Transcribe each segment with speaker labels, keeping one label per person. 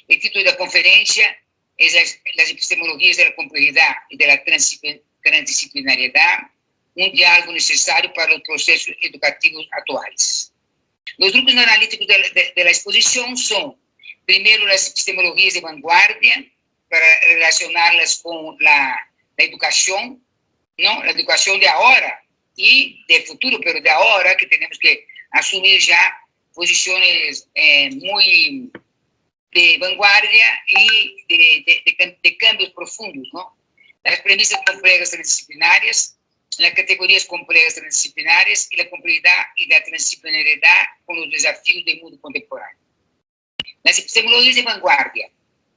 Speaker 1: El título de la conferencia es las epistemologías de la complejidad y de la transdisciplinariedad, un diálogo necesario para los procesos educativos actuales. Los grupos analíticos de la exposición son, primero, las epistemologías de vanguardia, para relacionarlas con la educación, ¿no? La educación de ahora y del futuro, pero de ahora, que tenemos que asumir ya posiciones muy de vanguardia y de cambios profundos, ¿no? Las premisas complejas transdisciplinarias, las categorías complejas transdisciplinarias y la complejidad y la transdisciplinariedad con los desafíos del mundo contemporáneo. Las epistemologías de vanguardia.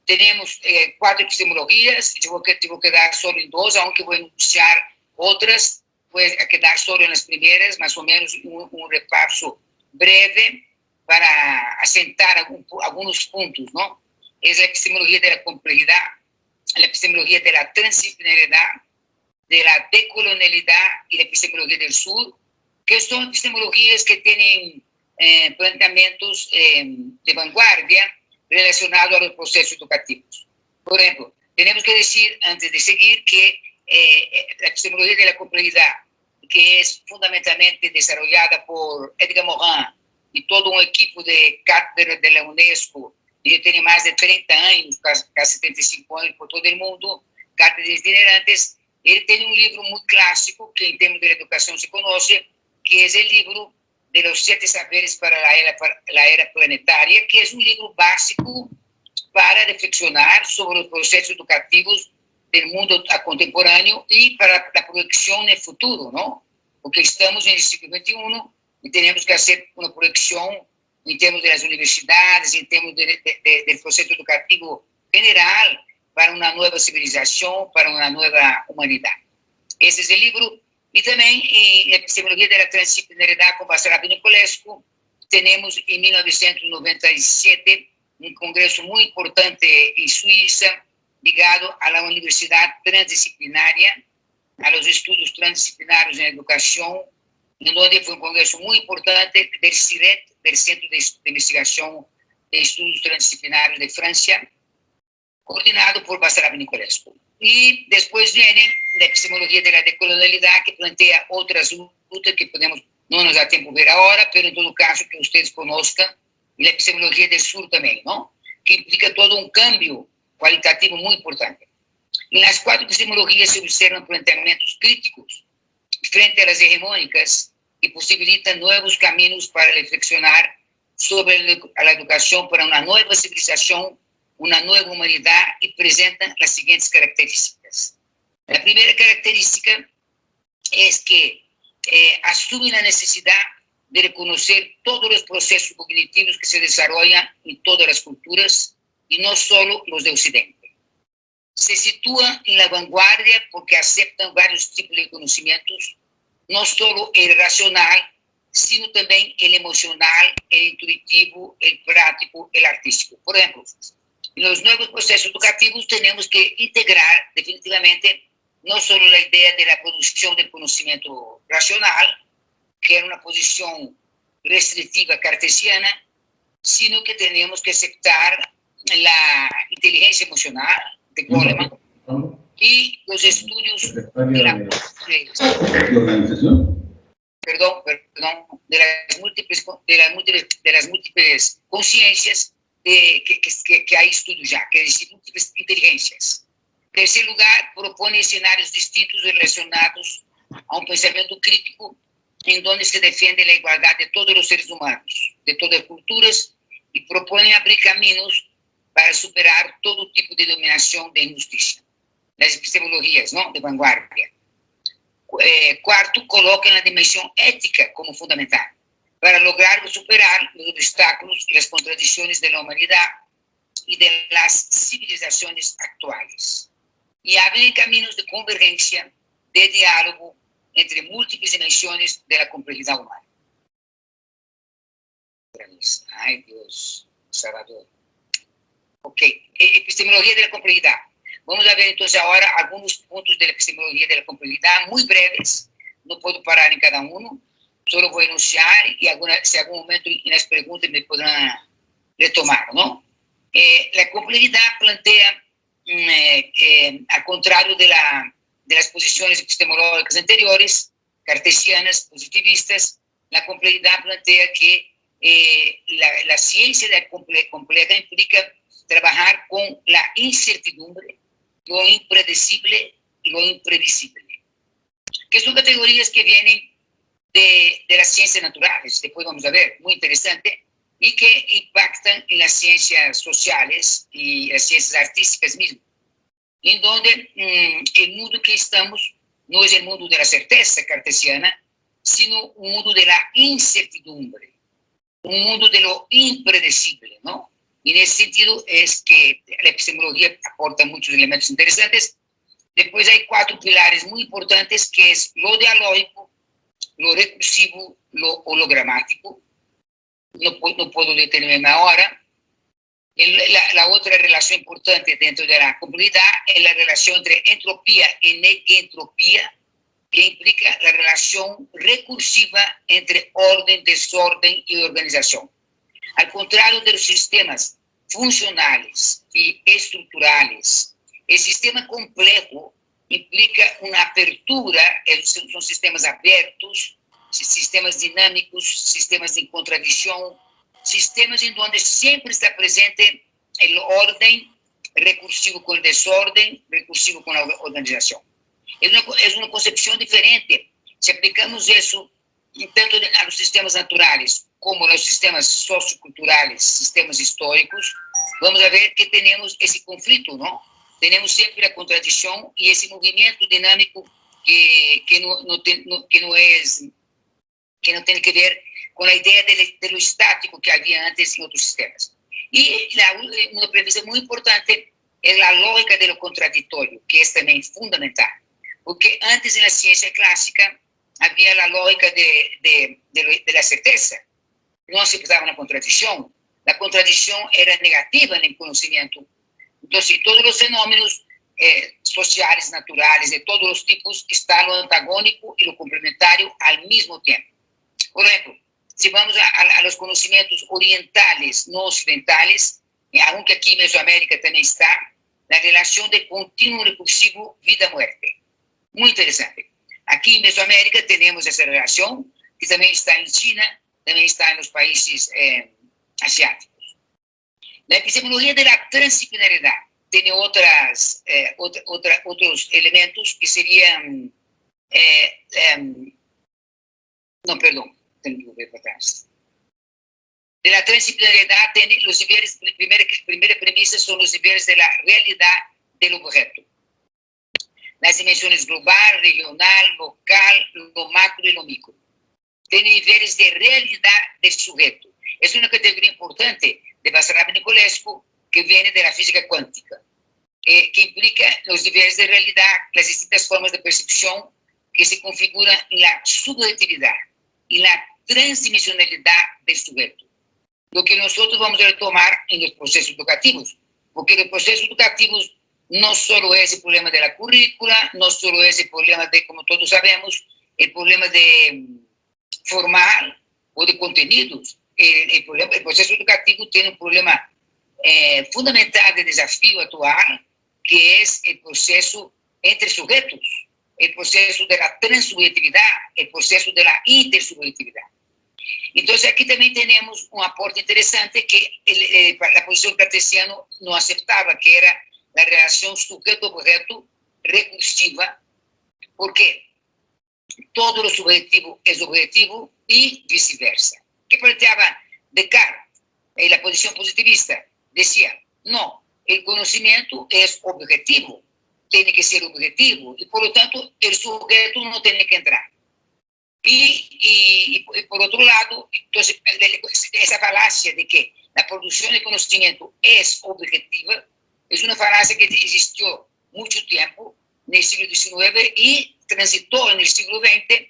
Speaker 1: Tenemos 4 epistemologías, yo voy a quedar solo en 2, aunque voy a anunciar otras, voy a quedar solo en las primeras, más o menos un repaso breve para asentar algunos puntos, ¿no? Es la epistemología de la complejidad, la epistemología de la transdisciplinariedad, de la decolonialidad y la epistemología del sur, que son epistemologías que tienen planteamientos de vanguardia relacionados a los procesos educativos. Por ejemplo, tenemos que decir, antes de seguir, que la epistemología de la complejidad, que es fundamentalmente desarrollada por Edgar Morin y todo un equipo de cátedra de la UNESCO, y que tiene más de 30 años, casi 75 años por todo el mundo, cátedras itinerantes. Él tiene un libro muy clásico que en términos de la educación se conoce, que es el libro de los 7 saberes para la era planetaria, que es un libro básico para reflexionar sobre los procesos educativos del mundo contemporáneo y para la proyección en el futuro, ¿no? Porque estamos en el siglo XXI y tenemos que hacer una proyección en términos de las universidades, en términos del proceso educativo general, para una nueva civilización, para una nueva humanidad. Ese es el libro. Y también en la epistemología de la transdisciplinariedad con Basarab y Nicolescu, tenemos en 1997 un congreso muy importante en Suiza, ligado a la Universidad Transdisciplinaria, a los estudios transdisciplinarios en la educación, en donde fue un congreso muy importante del CIRET, del Centro de Investigación de Estudios Transdisciplinarios de Francia, coordinado por Basarab y Nicolescu. Y después viene la epistemología de la decolonialidad, que plantea otras rutas que no nos da tiempo ver ahora, pero en todo caso que ustedes conozcan, y la epistemología del sur también, ¿no? Que implica todo un cambio cualitativo muy importante. En las 4 epistemologías se observan planteamientos críticos frente a las hegemónicas que posibilitan nuevos caminos para reflexionar sobre la educación para una nueva civilización, una nueva humanidad, y presentan las siguientes características. La primera característica es que asume la necesidad de reconocer todos los procesos cognitivos que se desarrollan en todas las culturas y no solo los de Occidente. Se sitúa en la vanguardia porque aceptan varios tipos de conocimientos, no solo el racional, sino también el emocional, el intuitivo, el práctico, el artístico. Por ejemplo, en los nuevos procesos educativos tenemos que integrar definitivamente no solo la idea de la producción del conocimiento racional, que era una posición restrictiva cartesiana, sino que tenemos que aceptar la inteligencia emocional de Goleman y los estudios de las múltiples conciencias que hay estudios ya, que es múltiples inteligencias. En tercer lugar, propone escenarios distintos relacionados a un pensamiento crítico en donde se defiende la igualdad de todos los seres humanos, de todas las culturas, y propone abrir caminos para superar todo tipo de dominación de injusticia. Las epistemologías, ¿no?, de vanguardia. Cuarto, coloca la dimensión ética como fundamental para lograr superar los obstáculos y las contradicciones de la humanidad y de las civilizaciones actuales. Y abre caminos de convergencia, de diálogo entre múltiples dimensiones de la complejidad humana. Ay, Dios, Salvador. Ok, epistemología de la complejidad. Vamos a ver entonces ahora algunos puntos de la epistemología de la complejidad, muy breves, no puedo parar en cada uno, solo voy a enunciar y si algún momento en las preguntas me podrán retomar, ¿no? La complejidad plantea, al contrario de las posiciones epistemológicas anteriores, cartesianas, positivistas, la complejidad plantea que la ciencia de la compleja implica trabajar con la incertidumbre, lo impredecible, lo imprevisible, que son categorías que vienen de las ciencias naturales, después vamos a ver, muy interesante, y que impactan en las ciencias sociales y las ciencias artísticas mismas, en donde el mundo que estamos no es el mundo de la certeza cartesiana, sino un mundo de la incertidumbre, un mundo de lo impredecible, ¿no? Y en ese sentido es que la epistemología aporta muchos elementos interesantes. Después hay 4 pilares muy importantes, que es lo dialógico, lo recursivo, lo hologramático. No puedo detenerme ahora. La otra relación importante dentro de la complejidad es la relación entre entropía y negentropía, que implica la relación recursiva entre orden, desorden y organización. Al contrario de los sistemas funcionales y estructurales, el sistema complejo implica una apertura, son sistemas abiertos, sistemas dinámicos, sistemas de contradicción, sistemas en donde siempre está presente el orden recursivo con el desorden, recursivo con la organización. Es una concepción diferente. Si aplicamos eso tanto a los sistemas naturales como a los sistemas socioculturales, sistemas históricos, vamos a ver que tenemos ese conflicto, ¿no? Tenemos siempre la contradicción y ese movimiento dinámico que no tiene que ver con la idea de lo estático que había antes en otros sistemas. Y una premisa muy importante es la lógica de lo contradictorio, que es también fundamental. Porque antes en la ciencia clásica había la lógica de la certeza. No se pensaba en la contradicción. La contradicción era negativa en el conocimiento. Entonces, todos los fenómenos sociales, naturales, de todos los tipos, está lo antagónico y lo complementario al mismo tiempo. Por ejemplo, si vamos a los conocimientos orientales, no occidentales, aunque aquí en Mesoamérica también está, la relación de continuo recursivo vida-muerte. Muy interesante. Aquí en Mesoamérica tenemos esa relación, que también está en China, también está en los países asiáticos. La epistemología de la transdisciplinaridad tiene otros elementos que serían, no, perdón, tengo que volver para atrás. De la transdisciplinaridad tiene los niveles, primera premisa son los niveles de la realidad del objeto. Las dimensiones global, regional, local, lo macro y lo micro. Tiene niveles de realidad del sujeto. Es una categoría importante de Basarab Nicolescu, que viene de la física cuántica, que implica los niveles de realidad, las distintas formas de percepción que se configuran en la subjetividad y la transdimensionalidad del sujeto. Lo que nosotros vamos a retomar en los procesos educativos, porque los procesos educativos no solo es el problema de la currícula, no solo es el problema de, como todos sabemos, el problema de formar o de contenidos. El proceso educativo tiene un problema fundamental de desafío actual, que es el proceso entre sujetos, el proceso de la transsubjetividad, el proceso de la intersubjetividad. Entonces, aquí también tenemos un aporte interesante que la posición cartesiana no aceptaba, que era la relación sujeto-objeto recursiva, porque todo lo subjetivo es objetivo y viceversa. ¿Qué planteaba Descartes? La posición positivista decía, no, el conocimiento es objetivo, tiene que ser objetivo, y por lo tanto el sujeto no tiene que entrar. Y por otro lado, entonces, esa falacia de que la producción de conocimiento es objetiva, es una falacia que existió mucho tiempo en el siglo XIX y transitó en el siglo XX,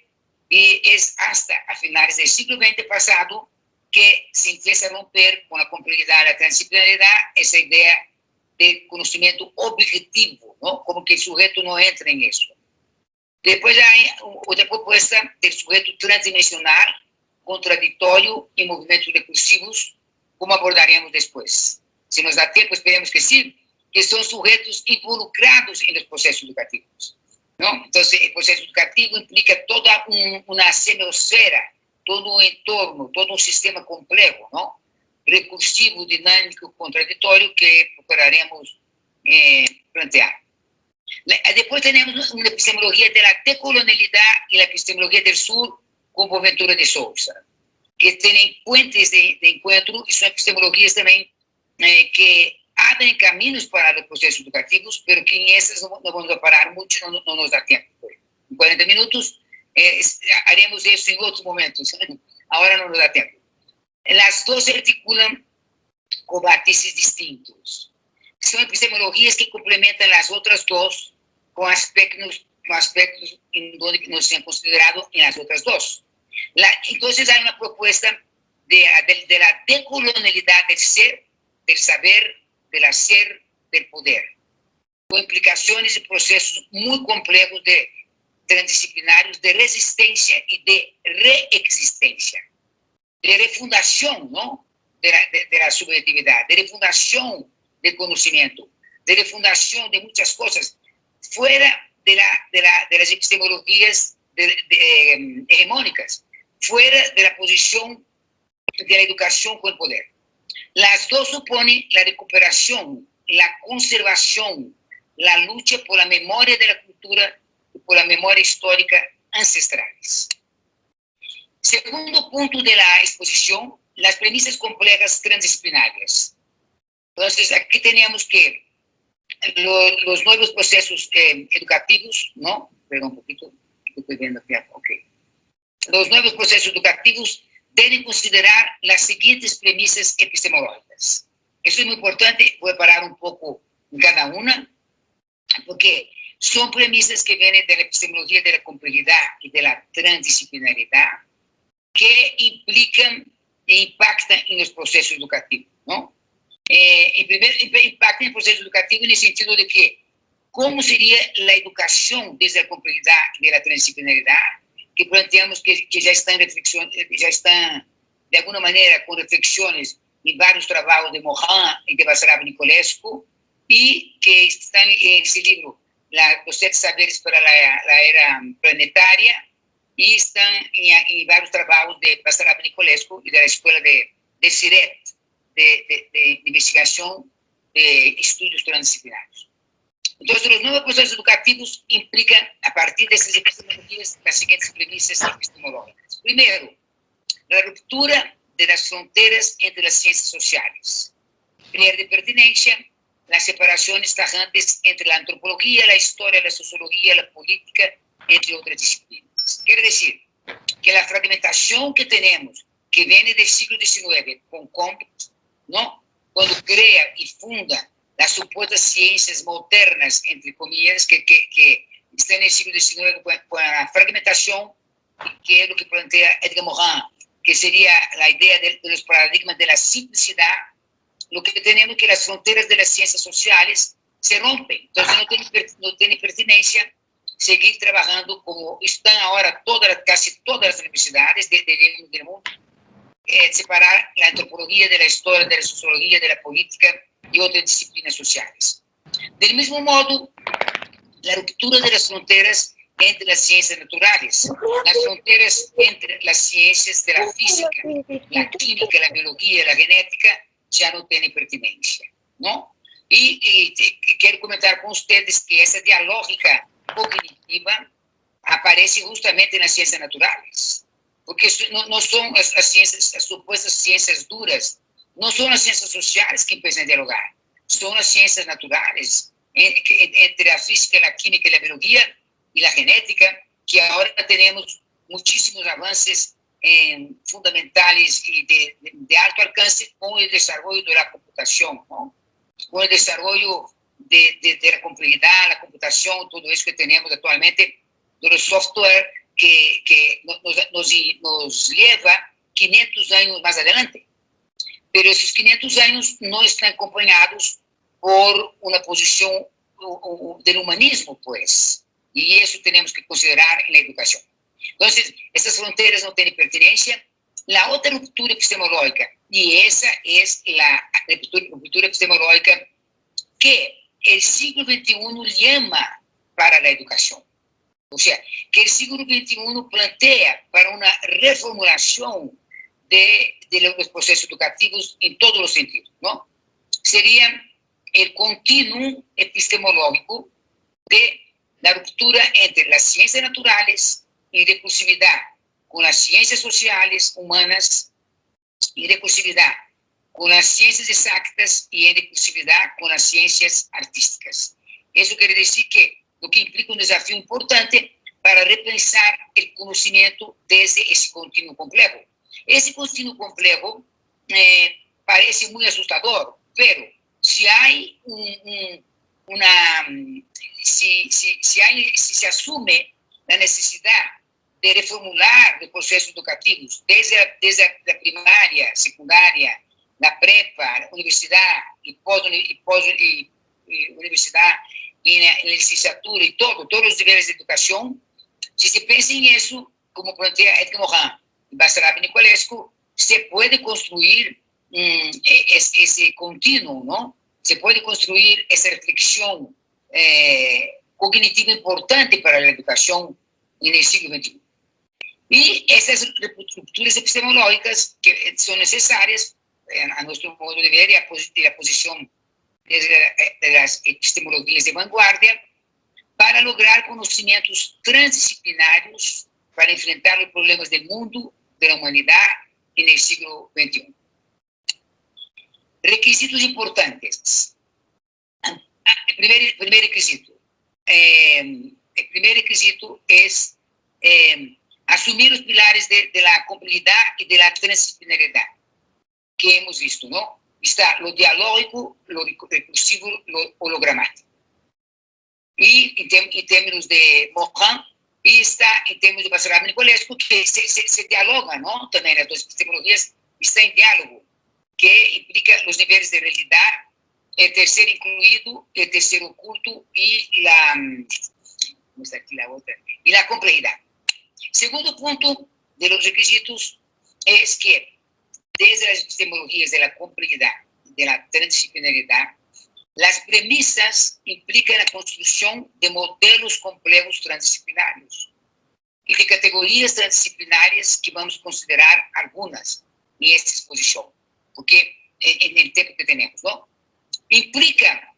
Speaker 1: y es hasta a finales del siglo XX pasado que se empieza a romper con la complejidad, la transdisciplinaridad, esa idea de conocimiento objetivo, ¿no? Como que el sujeto no entra en eso. Después hay otra propuesta del sujeto transdimensional, contradictorio y movimientos recursivos, como abordaremos después. Si nos da tiempo, esperemos que sí, que son sujetos involucrados en los procesos educativos, ¿no? Entonces, el proceso educativo implica toda una semosfera, todo un entorno, todo un sistema complejo, ¿no? Recursivo, dinámico, contradictorio, que procuraremos plantear. Después tenemos una epistemología de la decolonialidad y la epistemología del sur con Boaventura de Sousa, que tienen puentes de encuentro y son epistemologías también que abren caminos para los procesos educativos, pero que en esas no vamos a parar mucho, no nos da tiempo. En 40 minutos haremos eso en otros momentos, ahora no nos da tiempo. Las dos se articulan con matices distintos. Son epistemologías que complementan las otras dos con aspectos en donde no se han considerado en las otras dos. Entonces hay una propuesta de la decolonialidad del ser, del saber, del hacer, del poder, con implicaciones y procesos muy complejos transdisciplinarios de resistencia y de reexistencia, de refundación, ¿no? de la subjetividad, de refundación del conocimiento, de refundación de muchas cosas, fuera de las epistemologías hegemónicas, fuera de la posición de la educación con el poder. Las dos suponen la recuperación, la conservación, la lucha por la memoria de la cultura y por la memoria histórica ancestrales. Segundo punto de la exposición, las premisas complejas transdisciplinarias. Entonces, aquí tenemos que los nuevos procesos educativos, ¿no? Perdón un poquito, estoy viendo aquí, ok. Los nuevos procesos educativos deben considerar las siguientes premisas epistemológicas. Eso es muy importante, voy a parar un poco en cada una, porque son premisas que vienen de la epistemología de la complejidad y de la transdisciplinariedad, que implican e impactan en los procesos educativos, ¿no? En primer impacto en el proceso educativo en el sentido de que cómo sería la educación desde la complejidad y de la transdisciplinaridad, que planteamos que ya están de alguna manera con reflexiones en varios trabajos de Morin y de Basarab Nicolescu, y que están en ese libro, Los 7 saberes para la era planetaria, y están en varios trabajos de Basarab Nicolescu y de la escuela de CIRET, de investigación de estudios transdisciplinarios. Entonces, los nuevos procesos educativos implican, a partir de estas epistemologías, las siguientes premisas epistemológicas. Primero, la ruptura de las fronteras entre las ciencias sociales. Pierde pertinencia las separaciones tajantes entre la antropología, la historia, la sociología, la política, entre otras disciplinas. Quiere decir que la fragmentación que tenemos, que viene del siglo XIX con Comte, ¿no? Cuando crea y funda las supuestas ciencias modernas, entre comillas, que están en el siglo XIX con la fragmentación, que es lo que plantea Edgar Morin, que sería la idea de los paradigmas de la simplicidad. Lo que tenemos es que las fronteras de las ciencias sociales se rompen. Entonces no tiene pertinencia seguir trabajando como están ahora casi todas las universidades del mundo, separar la antropología de la historia, de la sociología, de la política y otras disciplinas sociales. Del mismo modo, la ruptura de las fronteras entre las ciencias naturales, las fronteras entre las ciencias de la física, la química, la biología, la genética, ya no tienen pertinencia, ¿no? Y quiero comentar con ustedes que esa dialógica cognitiva aparece justamente en las ciencias naturales, porque no son las supuestas ciencias duras, no son las ciencias sociales que empiezan a dialogar, son las ciencias naturales, entre la física, la química, la biología y la genética, que ahora tenemos muchísimos avances fundamentales y de alto alcance con el desarrollo de la computación, ¿no? Con el desarrollo de la complejidad, la computación, todo eso que tenemos actualmente, de los software que nos lleva 500 años más adelante. Pero esos 500 años no están acompañados por una posición del humanismo, pues. Y eso tenemos que considerar en la educación. Entonces, estas fronteras no tienen pertinencia. La otra ruptura epistemológica, y esa es la ruptura epistemológica que el siglo XXI llama para la educación. O sea, que el siglo XXI plantea para una reformulación de los procesos educativos en todos los sentidos, ¿no? Sería el continuum epistemológico de la ruptura entre las ciencias naturales y recursividad con las ciencias sociales humanas y recursividad con las ciencias exactas y en recursividad con las ciencias artísticas. Eso quiere decir que lo que implica un desafío importante para repensar el conocimiento desde ese continuo complejo. Ese continuo complejo parece muy asustador, pero si hay si se asume la necesidad de reformular los procesos educativos desde la primaria, secundaria, la prepa, la universidad y universidad y la licenciatura y todos los niveles de educación, si se piensa en eso, como plantea Edgar Morin y Basarab Nicolescu, se puede construir ese continuo, ¿no? Se puede construir esa reflexión cognitiva importante para la educación en el siglo XXI. Y esas rupturas epistemológicas que son necesarias a nuestro modo de ver y la posición de las epistemologías de vanguardia para lograr conocimientos transdisciplinarios para enfrentar los problemas del mundo, de la humanidad en el siglo XXI. Requisitos importantes. El primer requisito. El primer requisito es asumir los pilares de la complejidad y de la transdisciplinariedad que hemos visto, ¿no? Está lo dialógico, lo recursivo, lo hologramático. Y en términos de Morin, y está en términos de Basarab Nicolescu, que se dialoga, ¿no? También las dos epistemologías están en diálogo, que implica los niveles de realidad, el tercer incluido, el tercer oculto y ¿cómo está aquí la otra? Y la complejidad. Segundo punto de los requisitos es que desde las epistemologías de la complejidad, de la transdisciplinariedad, las premisas implican la construcción de modelos complejos transdisciplinarios y de categorías transdisciplinarias que vamos a considerar algunas en esta exposición, porque en el tiempo que tenemos, ¿no? Implica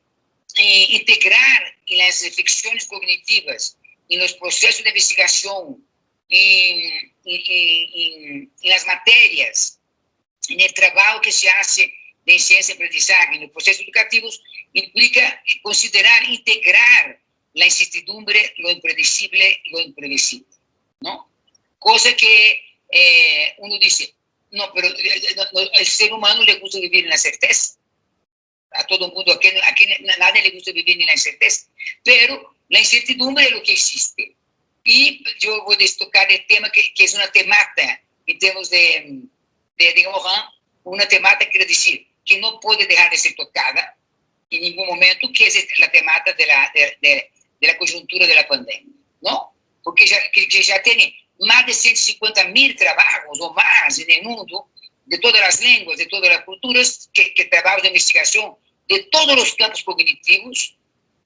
Speaker 1: integrar en las reflexiones cognitivas, en los procesos de investigación, en las materias, en el trabajo que se hace de ciencia y aprendizaje, en los procesos educativos, implica considerar, integrar la incertidumbre, lo impredecible, lo imprevisible, ¿no? Cosa que uno dice, no, pero el ser humano le gusta vivir en la certeza. A todo el mundo, aquí nadie le gusta vivir en la incerteza, pero la incertidumbre es lo que existe. Y yo voy a tocar el tema que es una temática en términos de Morin, una temática quiere decir que no puede dejar de ser tocada en ningún momento, que es la temática de la coyuntura de la pandemia, ¿no? Porque ya tiene más de 150.000 trabajos o más en el mundo, de todas las lenguas, de todas las culturas, que trabajos de investigación de todos los campos cognitivos,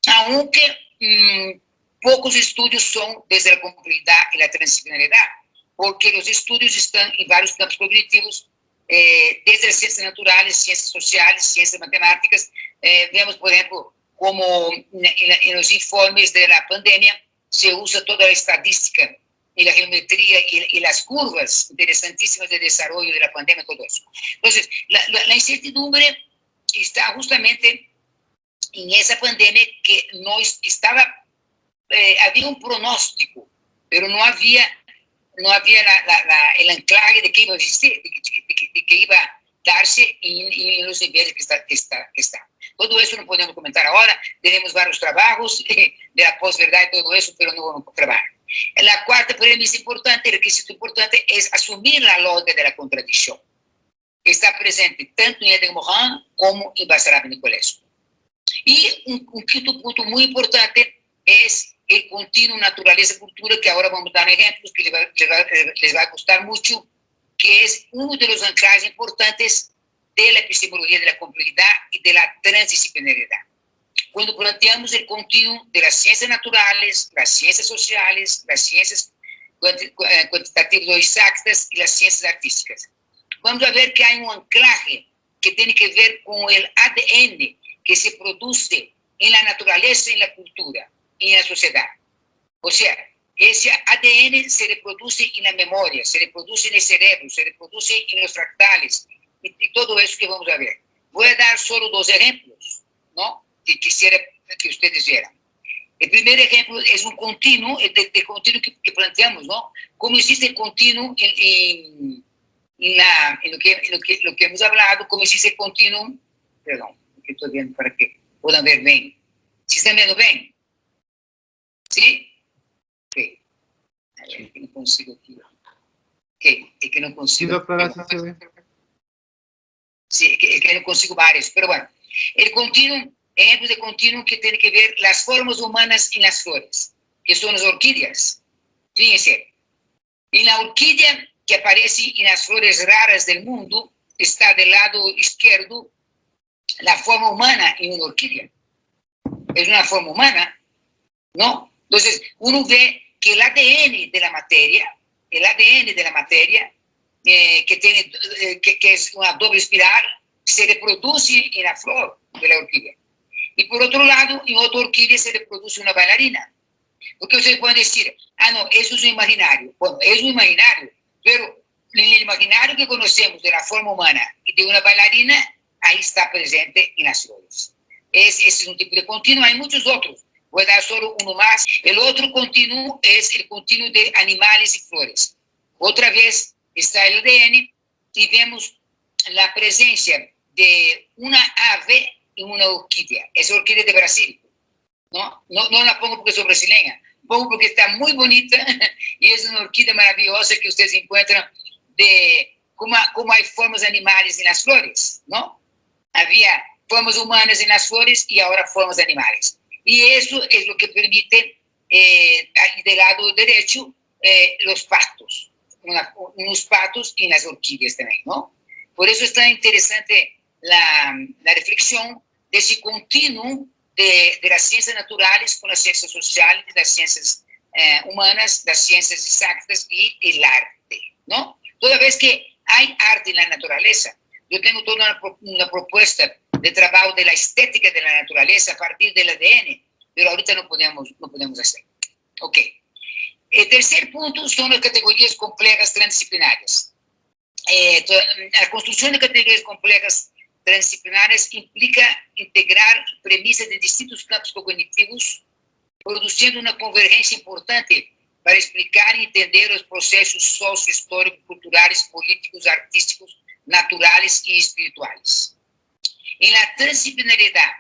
Speaker 1: aunque pocos estudios son desde la complejidad y la transdisciplinariedad, porque los estudios están en varios campos cognitivos, desde las ciencias naturales, ciencias sociales, ciencias matemáticas. Vemos, por ejemplo, como en los informes de la pandemia se usa toda la estadística y la geometría y las curvas interesantísimas de desarrollo de la pandemia, todo eso. Entonces, la incertidumbre está justamente en esa pandemia que no estaba, había un pronóstico, pero no había el anclaje de que iba a existir, de que iba a darse en los niveles que está. Todo eso no podemos comentar ahora, tenemos varios trabajos de la posverdad y todo eso, pero no vamos a trabajar. La cuarta premisa importante, el requisito importante, es asumir la lógica de la contradicción, que está presente tanto en Edgar Morin como en Basarab Nicolescu. Y un quinto punto muy importante es el continuo naturaleza-cultura, que ahora vamos a dar ejemplos que les va a gustar mucho, que es uno de los anclajes importantes de la epistemología de la complejidad y de la transdisciplinariedad. Cuando planteamos el continuo de las ciencias naturales, las ciencias sociales, las ciencias cuantitativas o exactas y las ciencias artísticas, vamos a ver que hay un anclaje que tiene que ver con el ADN que se produce en la naturaleza, en la cultura y en la sociedad. O sea, ese ADN se reproduce en la memoria, se reproduce en el cerebro, se reproduce en los fractales y todo eso que vamos a ver. Voy a dar solo 2 ejemplos, ¿no? Que quisiera que ustedes vieran. El primer ejemplo es un continuo, el continuo que planteamos, ¿no? Cómo existe el continuo en lo que hemos hablado, cómo existe el continuo, perdón, que estoy viendo para que puedan ver bien. ¿Sí están viendo bien? ¿Sí? Ok. A ver, que no consigo aquí. Ok, es que no consigo.
Speaker 2: Sí, doctora, sí se ve.
Speaker 1: Sí, es que no consigo varios, pero bueno. El continuo, ejemplos de continuo que tienen que ver las formas humanas en las flores, que son las orquídeas. Fíjense, en la orquídea que aparece en las flores raras del mundo, está del lado izquierdo la forma humana en una orquídea. Es una forma humana, ¿no? Entonces, uno ve que el ADN de la materia, que es una doble espiral, se reproduce en la flor de la orquídea. Y por otro lado, en otra orquídea se reproduce una bailarina. Porque ustedes pueden decir, no, eso es un imaginario. Bueno, es un imaginario, pero en el imaginario que conocemos de la forma humana y de una bailarina, ahí está presente en las flores. Ese es un tipo de continuo, hay muchos otros. Voy a dar solo uno más. El otro continuo es el continuo de animales y flores. Otra vez está el ADN y vemos la presencia de una ave en una orquídea. Es orquídea de Brasil. No la pongo porque soy brasileña, pongo porque está muy bonita y es una orquídea maravillosa que ustedes encuentran de cómo hay formas animales en las flores, ¿no? Había formas humanas en las flores y ahora formas animales. Y eso es lo que permite, del lado derecho, los patos, unos patos en las orquídeas también, ¿no? Por eso es tan interesante la reflexión de ese continuo de las ciencias naturales con las ciencias sociales, las ciencias humanas, las ciencias exactas y el arte, ¿no? Toda vez que hay arte en la naturaleza, yo tengo toda una propuesta de trabajo de la estética de la naturaleza a partir del ADN, pero ahorita no podemos hacer. Ok. El tercer punto son las categorías complejas transdisciplinarias. La construcción de categorías complejas transdisciplinares implica integrar premisas de distintos campos cognitivos, produciendo una convergencia importante para explicar y entender los procesos socio-históricos, culturales, políticos, artísticos, naturales y espirituales. En la transdisciplinariedad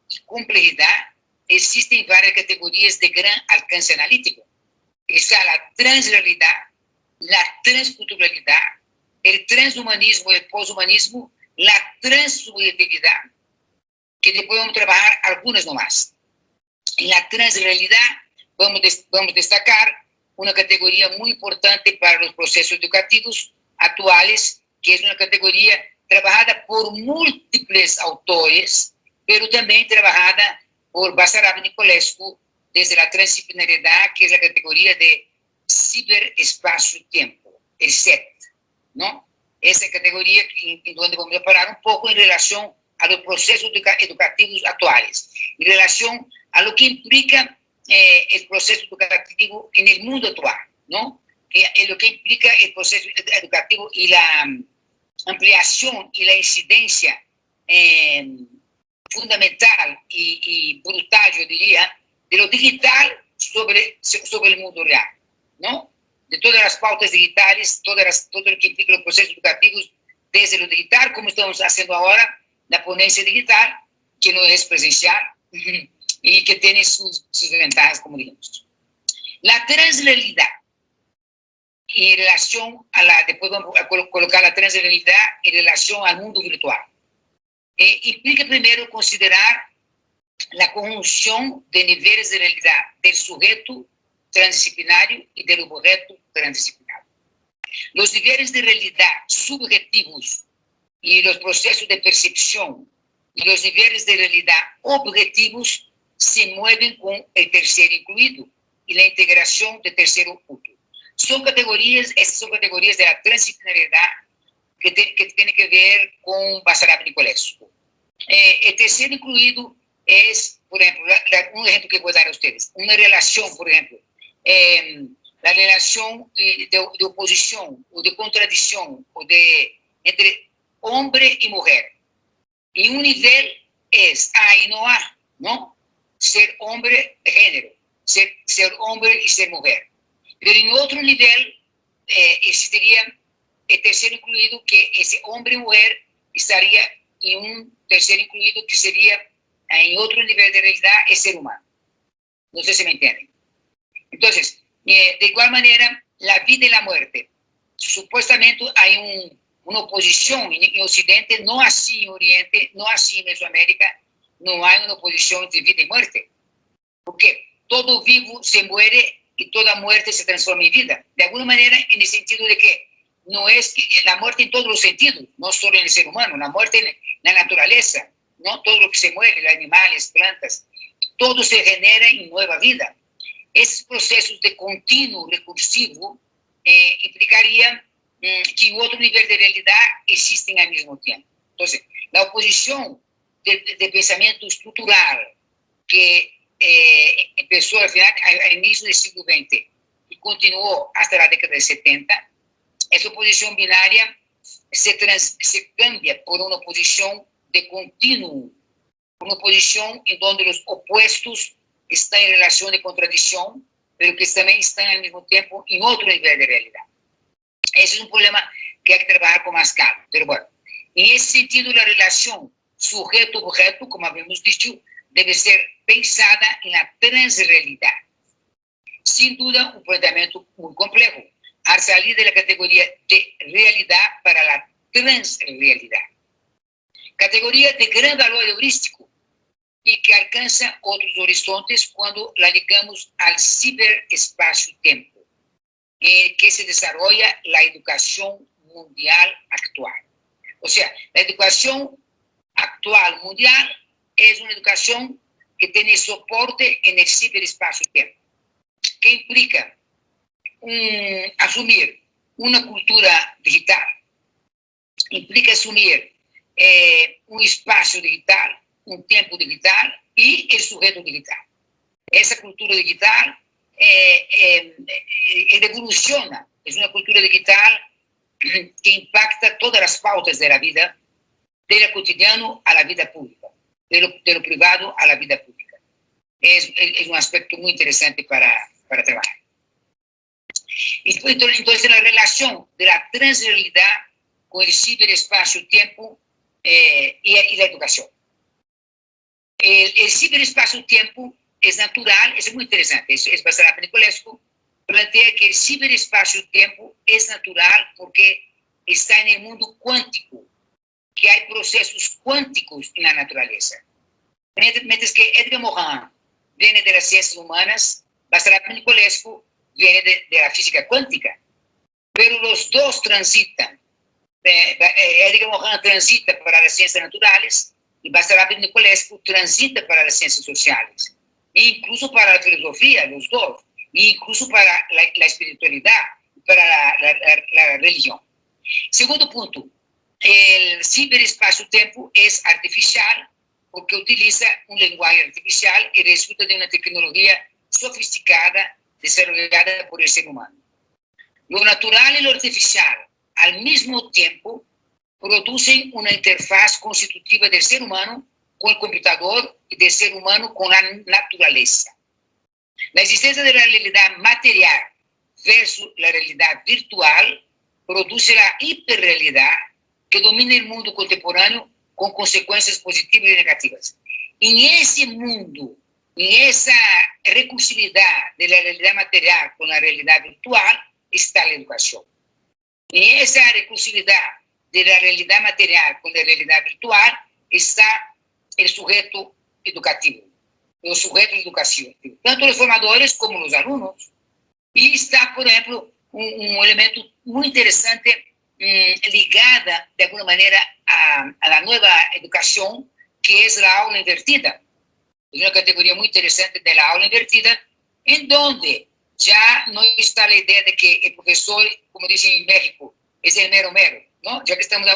Speaker 1: y complejidad existen varias categorías de gran alcance analítico. Está la transrealidad, la transculturalidad, el transhumanismo y el poshumanismo, la transsubjetividad, que después vamos a trabajar algunas nomás. En la transrealidad vamos a destacar una categoría muy importante para los procesos educativos actuales, que es una categoría trabajada por múltiples autores, pero también trabajada por Basarab y Nicolescu desde la transdisciplinariedad, que es la categoría de ciberespacio-tiempo, el CET, ¿no? Esa categoría en donde vamos a parar un poco en relación a los procesos educativos actuales, en relación a lo que implica el proceso educativo en el mundo actual, ¿no? Lo que implica el proceso educativo y la ampliación y la incidencia fundamental y brutal, yo diría, de lo digital sobre el mundo real, ¿no? De todas las pautas digitales, todo lo que implica los procesos educativos desde lo digital, como estamos haciendo ahora, la ponencia digital, que no es presencial y que tiene sus ventajas, como dijimos. La transrealidad en relación después vamos a colocar la transrealidad en relación al mundo virtual. Implica primero considerar la conjunción de niveles de realidad del sujeto transdisciplinario y del objeto transdisciplinario. Los niveles de realidad subjetivos y los procesos de percepción y los niveles de realidad objetivos se mueven con el tercero incluido y la integración del tercero punto. Estas son categorías de la transdisciplinariedad que tienen que ver con Basarab Nicolescu. El tercero incluido es, por ejemplo, un ejemplo que voy a dar a ustedes, una relación, por ejemplo, la relación de oposición o de contradicción o entre hombre y mujer. Y un nivel es A y no A, ¿no? Ser hombre, género, ser hombre y ser mujer. Pero en otro nivel existiría el tercero incluido, que ese hombre y mujer estaría en un tercero incluido que sería en otro nivel de realidad el ser humano. No sé si me entienden. Entonces, de igual manera, la vida y la muerte. Supuestamente hay una oposición en Occidente, no así en Oriente, no así en Mesoamérica, no hay una oposición entre vida y muerte. Porque todo vivo se muere y toda muerte se transforma en vida. De alguna manera, en el sentido de que no es la muerte en todos los sentidos, no solo en el ser humano, la muerte en la naturaleza, no todo lo que se muere, los animales, plantas, todo se genera en nueva vida. Esos procesos de continuo recursivo implicarían que otro nivel de realidad existen al mismo tiempo. Entonces, la oposición de pensamiento estructural que empezó al inicio del siglo XX y continuó hasta la década de 70, esa oposición binaria se cambia por una oposición de continuo, una oposición en donde los opuestos están en relación de contradicción, pero que también están al mismo tiempo en otro nivel de realidad. Ese es un problema que hay que trabajar con más calma. Pero bueno, en ese sentido, la relación sujeto-objeto, como habíamos dicho, debe ser pensada en la transrealidad. Sin duda, un planteamiento muy complejo, al salir de la categoría de realidad para la transrealidad. Categoría de gran valor heurístico y que alcanza otros horizontes cuando la ligamos al ciberespacio-tiempo, en que se desarrolla la educación mundial actual. O sea, la educación actual mundial es una educación que tiene soporte en el ciberespacio-tiempo, que implica asumir una cultura digital, implica asumir un espacio digital, un tiempo digital y el sujeto digital. Esa cultura digital evoluciona, es una cultura digital que impacta todas las pautas de la vida, de lo cotidiano a la vida pública, de lo privado a la vida pública. Es un aspecto muy interesante para trabajar. Entonces, la relación de la transrealidad con el ciberespacio-tiempo y la educación. El ciberespacio-tiempo es natural, es muy interesante, es Basarab Nicolescu plantea que el ciberespacio-tiempo es natural porque está en el mundo cuántico, que hay procesos cuánticos en la naturaleza. Mientras que Edgar Morin viene de las ciencias humanas, Basarab Nicolescu viene de la física cuántica, pero los dos transitan. Edgar Morin transita para las ciencias naturales y Basarab Nicolescu transita para las ciencias sociales, e incluso para la filosofía, los dos, e incluso para la espiritualidad, para la religión. Segundo punto, el ciberespacio-tiempo es artificial porque utiliza un lenguaje artificial y resulta de una tecnología sofisticada desarrollada por el ser humano. Lo natural y lo artificial al mismo tiempo producen una interfaz constitutiva del ser humano con el computador y del ser humano con la naturaleza. La existencia de la realidad material versus la realidad virtual produce la hiperrealidad que domina el mundo contemporáneo con consecuencias positivas y negativas. En ese mundo, en esa recursividad de la realidad material con la realidad virtual, está la educación. En esa recursividad de la realidad material con la realidad virtual está el sujeto educativo, los sujetos educativos, tanto los formadores como los alumnos. Y está, por ejemplo, un elemento muy interesante ligada, de alguna manera, a la nueva educación, que es la aula invertida. Es una categoría muy interesante de la aula invertida, en donde ya no está la idea de que el profesor, como dicen en México, es el mero mero, ¿no? Ya que estamos,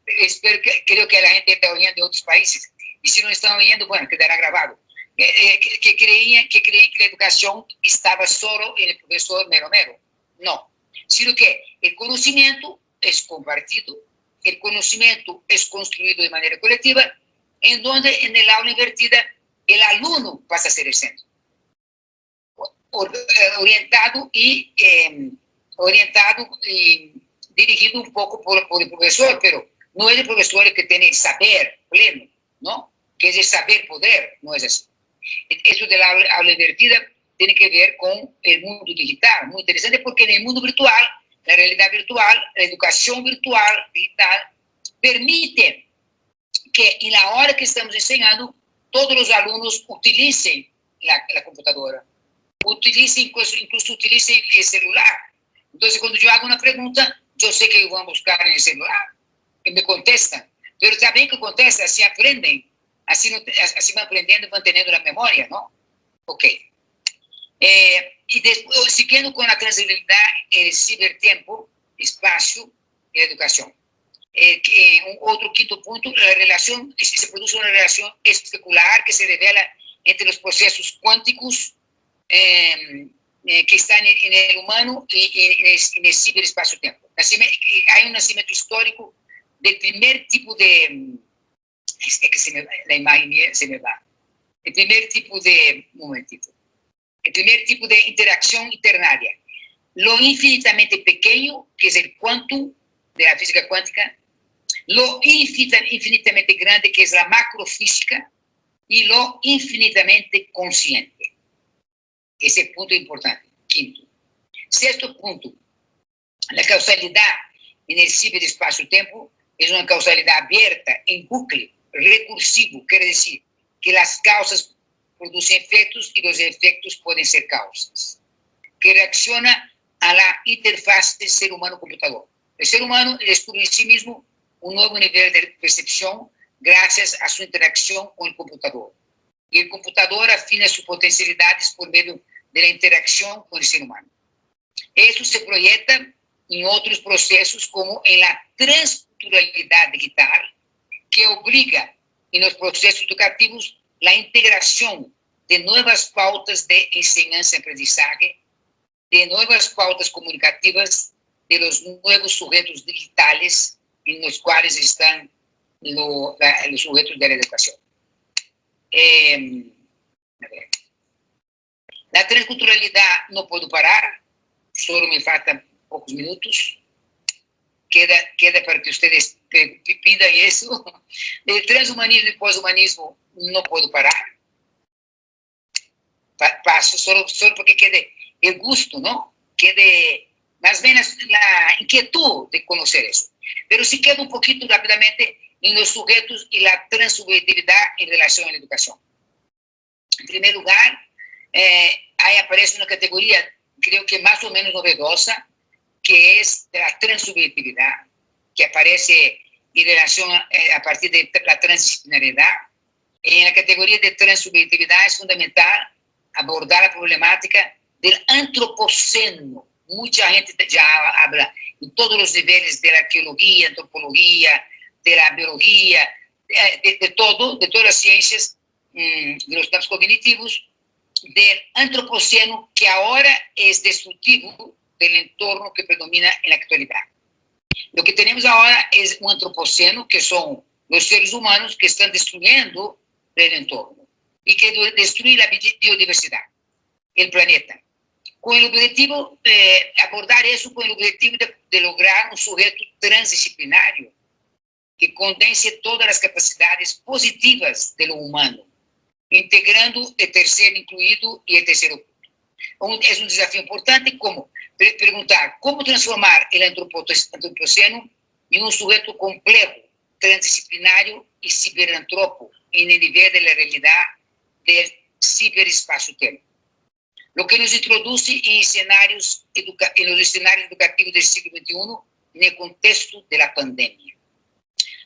Speaker 1: creo que la gente está oyendo de otros países, y si no están oyendo, bueno, quedará grabado, que creían que la educación estaba solo en el profesor mero mero. No, sino que el conocimiento es compartido, el conocimiento es construido de manera colectiva, en donde en el aula invertida el alumno pasa a ser el centro, orientado y dirigido un poco por el profesor, pero no es el profesor el que tiene el saber pleno, ¿no? Que es el saber poder, no es así. Eso de la aula invertida tiene que ver con el mundo digital, muy interesante, porque en el mundo virtual, la realidad virtual, la educación virtual, digital, permite que en la hora que estamos enseñando, todos los alumnos utilicen la computadora, incluso utilicen el celular. Entonces, cuando yo hago una pregunta, yo sé que van a buscar en el celular, que me contestan, pero también que contestan, así aprenden, así van aprendiendo y manteniendo la memoria, ¿no? Ok. Y después, siguiendo con la transversalidad, el cibertiempo, espacio y educación. Otro quinto punto, la relación, se produce una relación especular que se revela entre los procesos cuánticos que están en el humano y en el ciberespacio-tiempo. Hay un nacimiento histórico del primer tipo de... Es que la imagen se me va. El primer tipo de... Un momentito. El primer tipo de interacción ternaria. Lo infinitamente pequeño, que es el quantum de la física cuántica, lo infinitamente grande, que es la macrofísica, y lo infinitamente consciente. Ese punto es importante. Quinto. Sexto punto. La causalidad en el ciberespacio-tiempo es una causalidad abierta, en bucle, recursivo, quiere decir que las causas producen efectos y los efectos pueden ser causas, que reacciona a la interfaz del ser humano-computador. El ser humano descubre en sí mismo un nuevo nivel de percepción gracias a su interacción con el computador. Y el computador afina sus potencialidades por medio de la interacción con el ser humano. Esto se proyecta en otros procesos, como en la transculturalidad digital, que obliga en los procesos educativos la integración de nuevas pautas de enseñanza-aprendizaje, de nuevas pautas comunicativas, de los nuevos sujetos digitales en los cuales están los sujetos de la educación. La transculturalidad no puedo parar, solo me faltan pocos minutos. Queda para que ustedes pidan eso. El transhumanismo y poshumanismo no puedo parar. Paso solo porque quede el gusto, ¿no? Quede más bien la inquietud de conocer eso. Pero sí quedo un poquito rápidamente en los sujetos y la transsubjetividad en relación a la educación. En primer lugar, ahí aparece una categoría, creo que más o menos novedosa, que es la transsubjetividad, que aparece en relación a partir de la transdisciplinariedad. En la categoría de transsubjetividad es fundamental abordar la problemática del antropoceno. Mucha gente ya habla en todos los niveles de la arqueología, antropología, de la biología, de todas las ciencias, de los campos cognitivos, del antropoceno, que ahora es destructivo del entorno que predomina en la actualidad. Lo que tenemos ahora es un antropoceno, que son los seres humanos que están destruyendo el entorno y que destruyen la biodiversidad, el planeta. Con el objetivo, abordar eso con el objetivo de lograr un sujeto transdisciplinario que condense todas las capacidades positivas de lo humano, integrando el tercero incluido y el tercero punto. Es un desafío importante como preguntar cómo transformar el antropoceno en un sujeto complejo, transdisciplinario y ciberantropo en el nivel de la realidad del ciberespacio-tiempo. Lo que nos introduce en los escenarios educativos del siglo XXI no contexto da pandemia.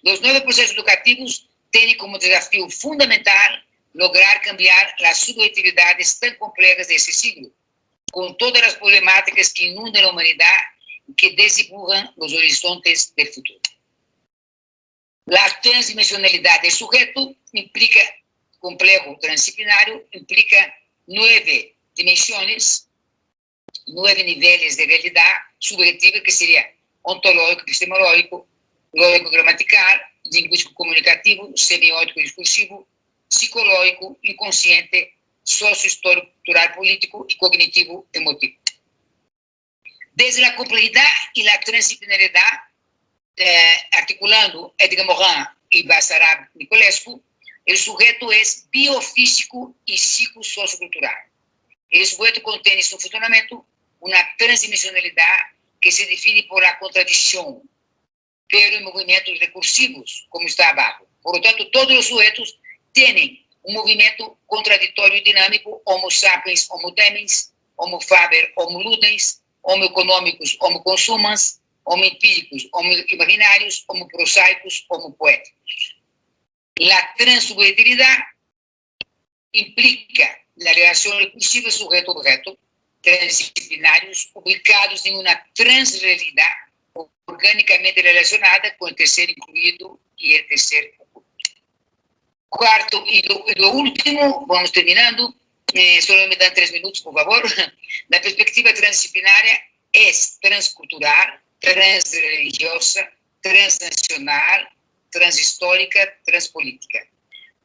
Speaker 1: Os novos processos educativos têm como desafio fundamental lograr cambiar as subjetividades tão complexas desse siglo, com todas as problemáticas que inundam a humanidade e que desdibujan os horizontes do futuro. A transdimensionalidade do sujeito implica complexo transdisciplinário, implica 9 dimensões, 9 níveis de realidade subjetiva, que seria ontológico, epistemológico, lógico-gramatical, linguístico-comunicativo, semiótico-discursivo, psicológico, inconsciente, socioestrutural, político e cognitivo-emotivo. Desde a complexidade e a transdisciplinaridade, articulando Edgar Morin e Basarab Nicolescu, o sujeito é biofísico e psicossociocultural. O sujeito contém em seu funcionamento uma transdimensionalidade que se define por a contradição, pero em movimentos recursivos, como está abaixo. Por lo tanto, todos os sujeitos têm um movimento contraditório e dinâmico, homo sapiens, homo demens, homo faber, homo ludens, homo econômicos, homo consumans, homo empíricos, homo imaginários, homo prosaicos, homo poéticos. A transsubjetividade implica a relação recursiva sujeito-objeto, transdisciplinários, ubicados em uma transrealidade organicamente relacionada com o terceiro incluído e o terceiro oculto. Quarto e lo último, vamos terminando, só me dão 3 minutos, por favor. Na perspectiva transdisciplinária, é transcultural, transreligiosa, transnacional, transhistórica, transpolítica,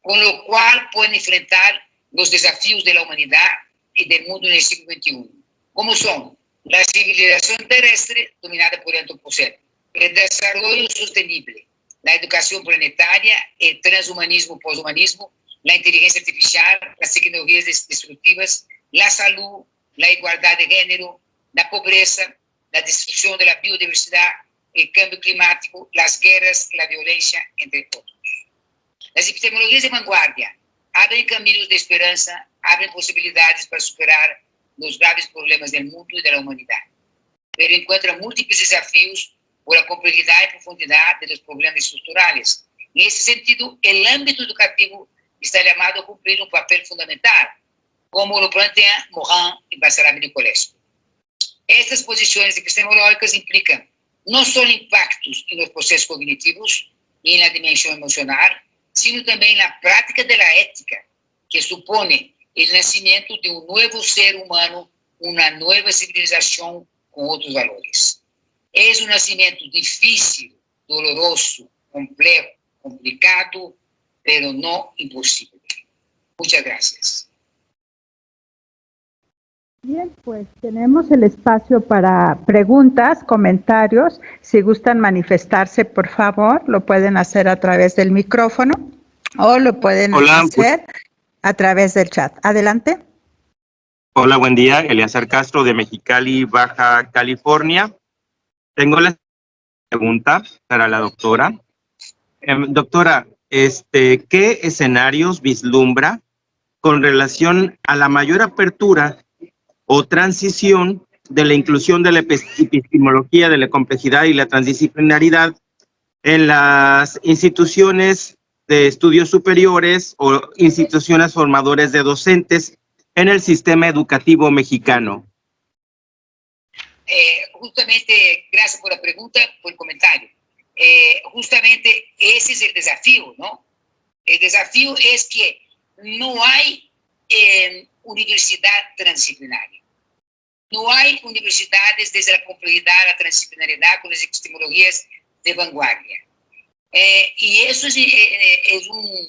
Speaker 1: com o qual pode enfrentar os desafios da humanidade e do mundo no século XXI, como são a civilização terrestre dominada por antropoceno, o desenvolvimento sustentável, a educação planetária, o transhumanismo, pós-humanismo, a inteligência artificial, as tecnologias destrutivas, a saúde, a igualdade de gênero, a pobreza, a destruição da biodiversidade, o câmbio climático, as guerras, a violência, entre outros. As epistemologias de vanguarda abrem caminhos de esperança, abrem possibilidades para superar os graves problemas do mundo e da humanidade. Mas encontra múltiplos desafios por a complexidade e profundidade dos problemas estruturais. Nesse sentido, o âmbito educativo está chamado a cumprir um papel fundamental, como lo planteam Morin e Basarab Nicolescu. Estas posições epistemológicas implicam não só impactos nos processos cognitivos e na dimensão emocional, sino também na prática da ética, que supõe o nascimento de um novo ser humano, uma nova civilização com outros valores. É um nascimento difícil, doloroso, complexo, complicado, pero no imposible. Muchas gracias.
Speaker 2: Bien, pues tenemos el espacio para preguntas, comentarios. Si gustan manifestarse, por favor, lo pueden hacer a través del micrófono o lo pueden hacer a través del chat. Adelante.
Speaker 3: Hola, buen día. Eleazar Castro de Mexicali, Baja California. Tengo la pregunta para la doctora. Doctora, ¿qué escenarios vislumbra con relación a la mayor apertura o transición de la inclusión de la epistemología, de la complejidad y la transdisciplinaridad en las instituciones de estudios superiores o instituciones formadoras de docentes en el sistema educativo mexicano?
Speaker 1: Justamente, gracias por la pregunta, por el comentario. Justamente ese es el desafío, ¿no? El desafío es que no hay universidad transdisciplinaria. No hay universidades desde la complejidad, la transdisciplinaridad con las epistemologías de vanguardia. Y eso es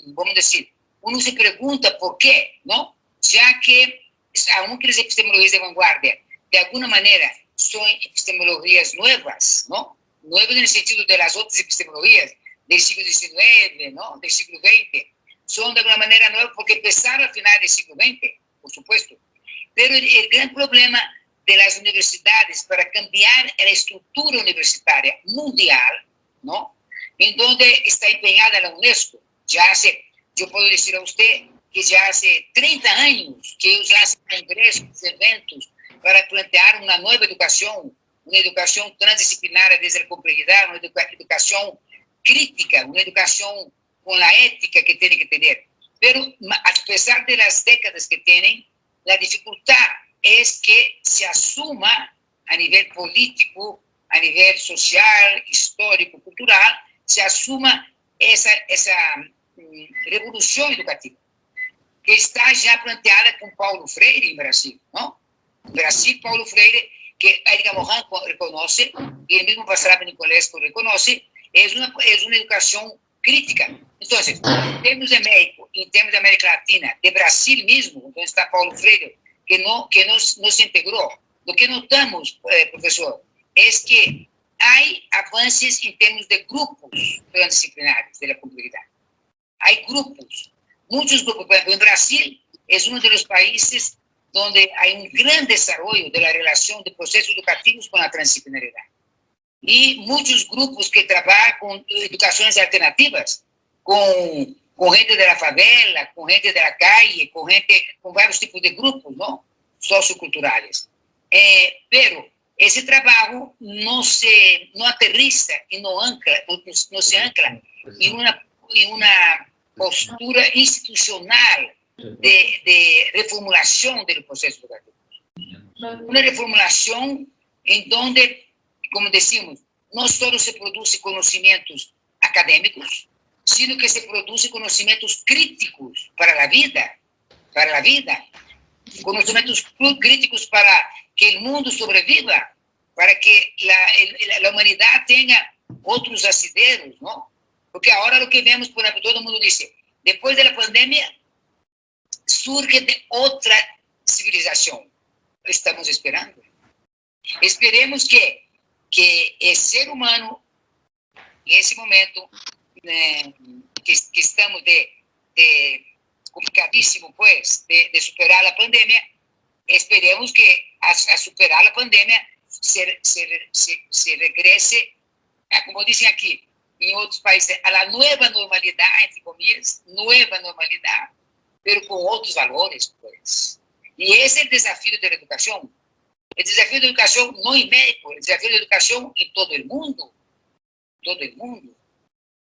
Speaker 1: vamos a decir, uno se pregunta por qué, ¿no? Ya que, aunque las epistemologías de vanguardia, de alguna manera, son epistemologías nuevas, ¿no? Nuevas en el sentido de las otras epistemologías del siglo XIX, ¿no? Del siglo XX. Son de alguna manera nuevas porque empezaron al final del siglo XX, por supuesto. Pero el gran problema de las universidades para cambiar la estructura universitaria mundial, ¿no? En donde está empeñada la UNESCO. Yo puedo decir a usted que ya hace 30 años que ellos hacen congresos, eventos, para plantear una nueva educación una educación transdisciplinaria desde la complejidad, una educación crítica, una educación con la ética que tiene que tener. Pero a pesar de las décadas que tienen, la dificultad es que se asuma a nivel político, a nivel social, histórico, cultural, se asuma esa revolución educativa, que está ya planteada con Paulo Freire en Brasil, ¿no? En Brasil, Paulo Freire, que Edgar Morin reconoce, y el mismo Václav Nicolescu reconoce, es una educación crítica. Entonces, en términos de México, en términos de América Latina, de Brasil mismo, donde está Paulo Freire, que no se integró, lo que notamos, profesor, es que hay avances en términos de grupos transdisciplinares de la complejidad. Hay grupos, muchos grupos. Por ejemplo, en Brasil es uno de los países donde hay un gran desarrollo de la relación de procesos educativos con la transdisciplinariedad. Y muchos grupos que trabajan con educaciones alternativas, con gente de la favela, con gente de la calle, con varios tipos de grupos, ¿no? Socioculturales. Pero ese trabajo no aterriza y no se ancla en una postura institucional de reformulación del proceso educativo. Una reformulación en donde, como decimos, no solo se produce conocimientos académicos, sino que se produce conocimientos críticos para la vida, conocimientos críticos para que el mundo sobreviva, para que la humanidad tenga otros asideros, ¿no? Porque ahora lo que vemos, por ejemplo, todo el mundo dice, después de la pandemia, surge de otra civilización. Estamos esperando. Esperemos que el ser humano, en ese momento que estamos complicadísimo, pues, de superar la pandemia, esperemos que a superar la pandemia se regrese, como dicen aquí, en otros países, a la nueva normalidad, entre comillas, nueva normalidad, pero con otros valores, pues. Y ese es el desafío de la educación. El desafío de la educación no en México, el desafío de la educación en todo el mundo. Todo el mundo.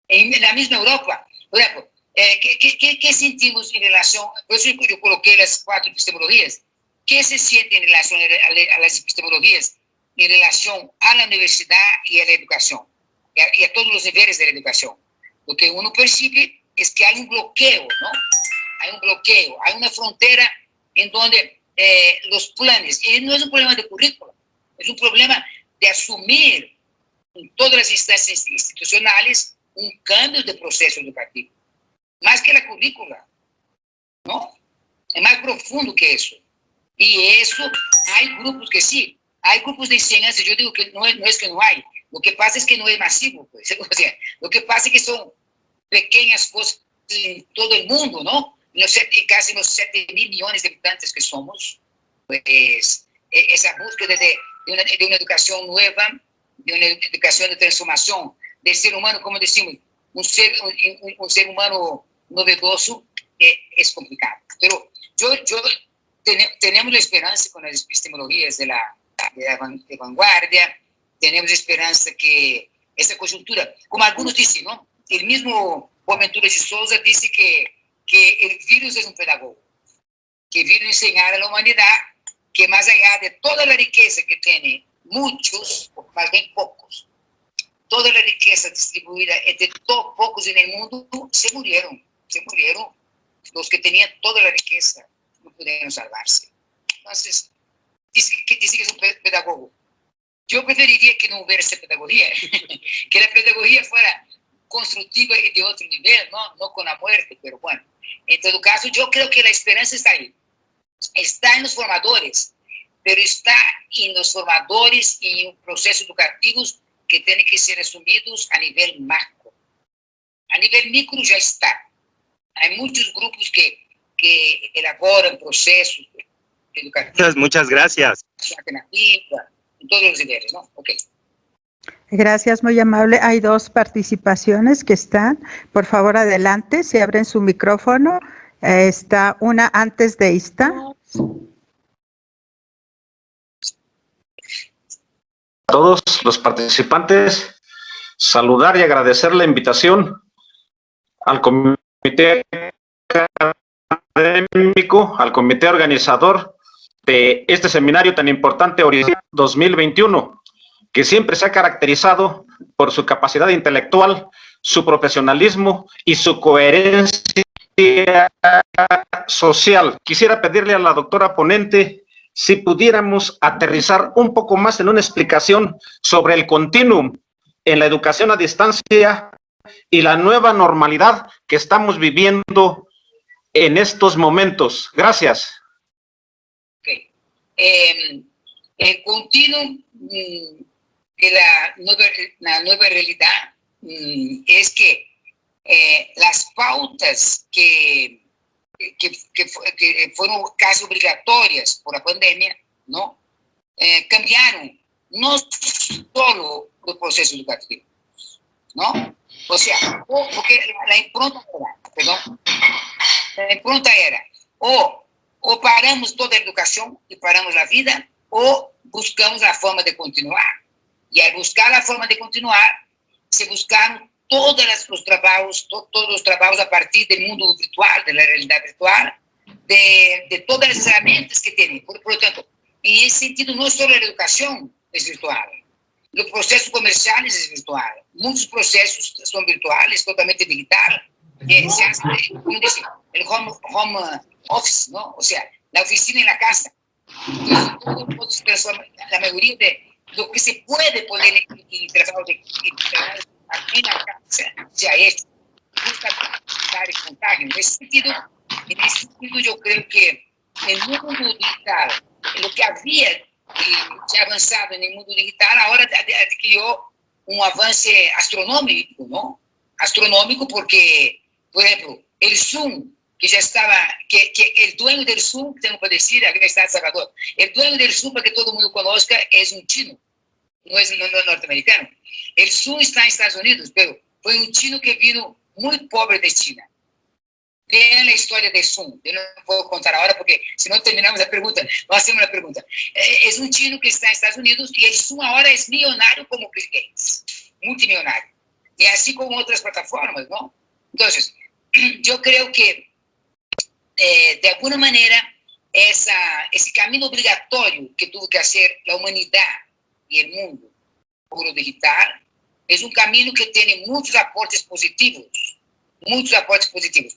Speaker 1: En la misma Europa. Por ejemplo, ¿qué sentimos en relación? Por eso yo coloqué las 4 epistemologías. ¿Qué se siente en relación a las epistemologías en relación a la universidad y a la educación? Y a todos los niveles de la educación. Lo que uno percibe es que hay un bloqueo, ¿no? Hay un bloqueo, hay una frontera en donde los planes, y no es un problema de currículo, es un problema de asumir en todas las instancias institucionales un cambio de proceso educativo. Más que la currícula, ¿no? Es más profundo que eso. Y eso, hay grupos que sí, hay grupos de enseñanza, yo digo que no es que no hay, lo que pasa es que no es masivo, pues. O sea, lo que pasa es que son pequeñas cosas en todo el mundo, ¿no? Casi los 7.000 millones de habitantes que somos, pues esa búsqueda de una educación nueva, de una educación de transformación del ser humano, como decimos, un ser humano novedoso, es complicado. Pero tenemos la esperanza con las epistemologías de vanguardia, tenemos esperanza que esta coyuntura, como algunos dicen, ¿no? El mismo Boaventura de Souza dice que el virus es un pedagogo, que vino a enseñar a la humanidad que más allá de toda la riqueza que tiene muchos, o más bien pocos, toda la riqueza distribuida entre pocos en el mundo, se murieron. Los que tenían toda la riqueza no pudieron salvarse. Entonces, dice que es un pedagogo. Yo preferiría que no hubiese pedagogía, que la pedagogía fuera constructiva y de otro nivel, no con la muerte, pero bueno. En todo caso, yo creo que la esperanza está ahí. Está en los formadores, pero está en los formadores y en procesos educativos que tienen que ser asumidos a nivel macro. A nivel micro ya está. Hay muchos grupos que elaboran procesos educativos.
Speaker 3: Muchas gracias.
Speaker 1: En todos los niveles, ¿no? Ok.
Speaker 2: Gracias, muy amable. Hay 2 participaciones que están. Por favor, adelante, si abren su micrófono. Está una antes de esta.
Speaker 4: todos los participantes. Saludar y agradecer la invitación al comité académico, al comité organizador de este seminario tan importante, Horizon 2021, que siempre se ha caracterizado por su capacidad intelectual, su profesionalismo y su coherencia social. Quisiera pedirle a la doctora ponente si pudiéramos aterrizar un poco más en una explicación sobre el continuum en la educación a distancia y la nueva normalidad que estamos viviendo en estos momentos. Gracias.
Speaker 1: Okay. El continuum de la nueva realidad es que las pautas que fueron casi obligatorias por la pandemia, ¿no? Cambiaron no solo el proceso educativo, ¿no? O sea, porque la impronta era, o paramos toda la educación y paramos la vida, o buscamos la forma de continuar. Y al buscar la forma de continuar, se buscaron todos los trabajos a partir del mundo virtual, de la realidad virtual, de todas las herramientas que tienen. Por lo tanto, en ese sentido, no solo la educación es virtual, los procesos comerciales es virtual, muchos procesos son virtuales, totalmente digital. Se hace, como dice, el home office, ¿no? O sea, la oficina en la casa. Entonces, la mayoría de lo que se puede poner en trabajo en la casa sea hecho. Justamente el contagio. En ese sentido, yo creo que el mundo digital, lo que había se avançado en el mundo digital, ahora adquirió un avance astronómico, ¿no? Astronómico porque, por ejemplo, el Zoom, que ya estaba, que el dueño del Zoom, tengo para decir, aquí está Salvador, el dueño del Zoom, para que todo el mundo conozca, es un chino, no es norteamericano. El Zoom está en Estados Unidos, pero fue un chino que vino muy pobre de China. Vean la historia de Zoom. Yo no puedo contar ahora porque si no terminamos la pregunta, no hacemos la pregunta. Es un chino que está en Estados Unidos y el Zoom ahora es millonario como Bill Gates, multimillonario. Y así como otras plataformas, ¿no? Entonces, yo creo que de alguna manera ese camino obligatorio que tuvo que hacer la humanidad y el mundo por lo digital es un camino que tiene muchos aportes positivos,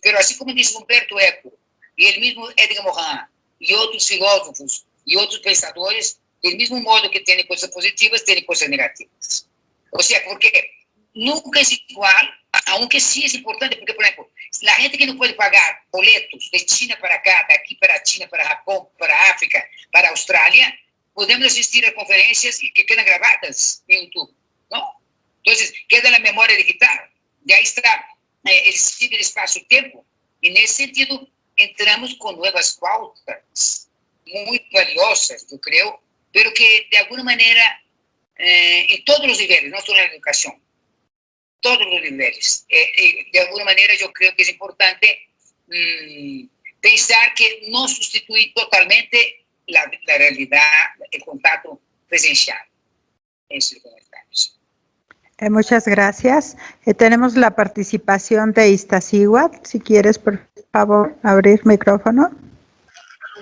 Speaker 1: pero así como dice Humberto Eco y el mismo Edgar Morin y otros filósofos y otros pensadores, del mismo modo que tiene cosas positivas, tiene cosas negativas. O sea, porque nunca es igual, aunque sí es importante, porque, por ejemplo, la gente que no puede pagar boletos de China para acá, de aquí para China, para Japón, para África, para Australia, podemos asistir a conferencias y que quedan grabadas en YouTube, ¿no? Entonces, queda en la memoria digital. De ahí está el ciberespacio-tiempo. En ese sentido, entramos con nuevas pautas muy valiosas, yo creo, pero que de alguna manera, en todos los niveles, no solo en la educación, todos los niveles, de alguna manera yo creo que es importante pensar que no sustituye totalmente la realidad, el contacto presencial. Eso es lo que estamos.
Speaker 2: Muchas gracias. Tenemos la participación de Iztaccíhuatl. Si quieres, por favor, abrir micrófono.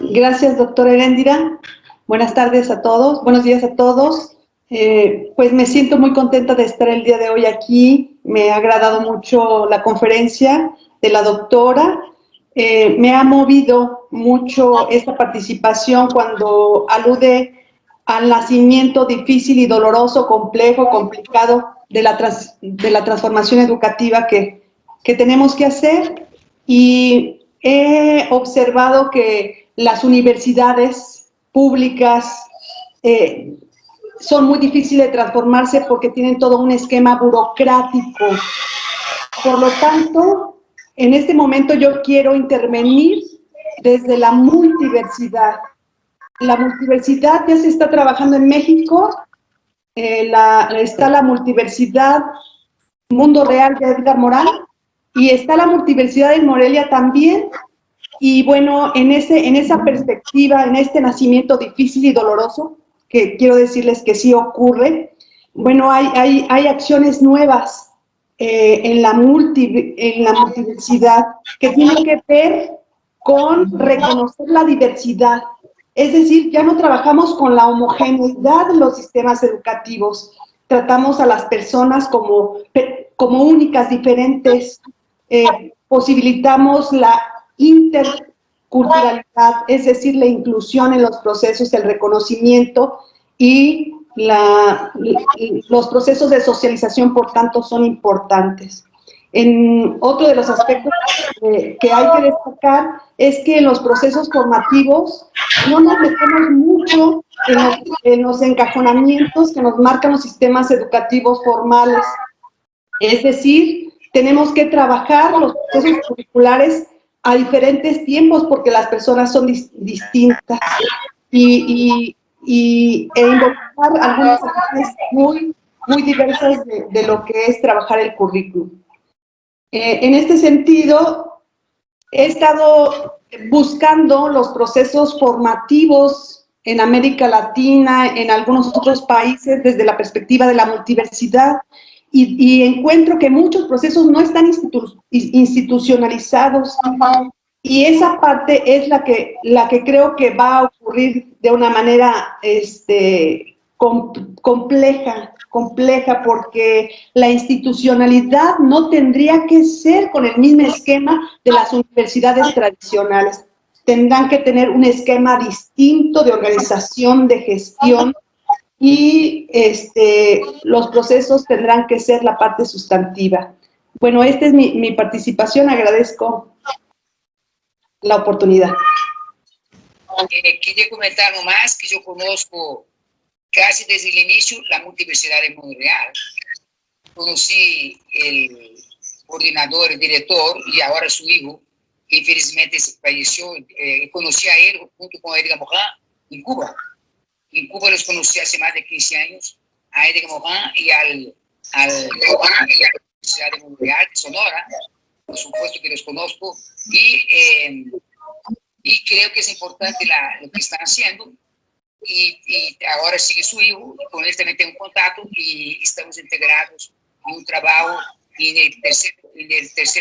Speaker 5: Gracias, doctora Heréndira. Buenas tardes a todos. Buenos días a todos. Pues me siento muy contenta de estar el día de hoy aquí. Me ha agradado mucho la conferencia de la doctora. Me ha movido mucho esta participación cuando alude al nacimiento difícil y doloroso, complejo, complicado de la transformación educativa que tenemos que hacer. Y he observado que las universidades públicas son muy difíciles de transformarse porque tienen todo un esquema burocrático. Por lo tanto, en este momento yo quiero intervenir desde la multiversidad. La multiversidad ya se está trabajando en México, está la multiversidad Mundo Real de Edgar Morin, y está la multiversidad en Morelia también, y bueno, en esa perspectiva, en este nacimiento difícil y doloroso, que quiero decirles que sí ocurre. Bueno, hay acciones nuevas en la multiversidad que tienen que ver con reconocer la diversidad. Es decir, ya no trabajamos con la homogeneidad de los sistemas educativos, tratamos a las personas como únicas, diferentes, posibilitamos la interculturalidad, es decir, la inclusión en los procesos, el reconocimiento y los procesos de socialización, por tanto, son importantes. Otro de los aspectos que hay que destacar es que en los procesos formativos no nos metemos mucho en los encajonamientos que nos marcan los sistemas educativos formales. Es decir, tenemos que trabajar los procesos curriculares a diferentes tiempos porque las personas son distintas e involucrar algunas actividades muy diversas de lo que es trabajar el currículum. En este sentido, he estado buscando los procesos formativos en América Latina, en algunos otros países, desde la perspectiva de la multiversidad, y encuentro que muchos procesos no están institucionalizados, y esa parte es la que creo que va a ocurrir de una manera compleja, porque la institucionalidad no tendría que ser con el mismo esquema de las universidades tradicionales. Tendrán que tener un esquema distinto de organización, de gestión, y los procesos tendrán que ser la parte sustantiva. Bueno, esta es mi participación, agradezco la oportunidad.
Speaker 1: Quería comentar nomás que yo conozco casi desde el inicio la multiversidad de Montreal. Conocí el coordinador, el director, y ahora su hijo, que infelizmente falleció. Conocí a él junto con Edgar Morin en Cuba. En Cuba los conocí hace más de 15 años, a Edgar Morin y al Universidad de Montreal, de Sonora, por supuesto que los conozco, y creo que es importante lo que están haciendo. Y ahora sigue su hijo, y con él también tengo un contacto, y estamos integrados en un trabajo en el tercer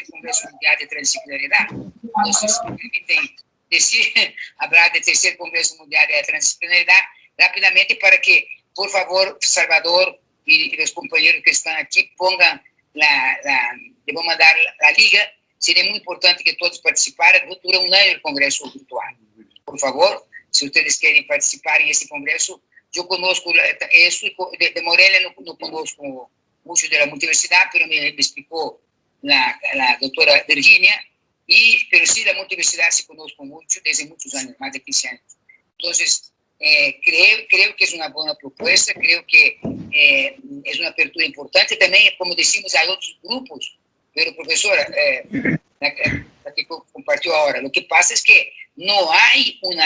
Speaker 1: Congreso Mundial de Transdisciplinaridad. Entonces, si me permiten hablar del tercer Congreso Mundial de Transdisciplinaridad rápidamente, para que, por favor, Salvador y los compañeros que están aquí pongan le vamos a dar la liga. Sería muy importante que todos participaran. Dura un año el Congreso virtual. Por favor, si ustedes quieren participar en ese Congreso, yo conozco eso, de Morelia no conozco mucho de la multiversidad, pero me explicó la doctora Virginia, pero sí la multiversidad sí conozco mucho, desde muchos años, más de 15 años. Entonces, creo que es una buena propuesta, creo que es una apertura importante. También, como decimos, hay otros grupos, pero profesora, la que compartió ahora, lo que pasa es que no hay un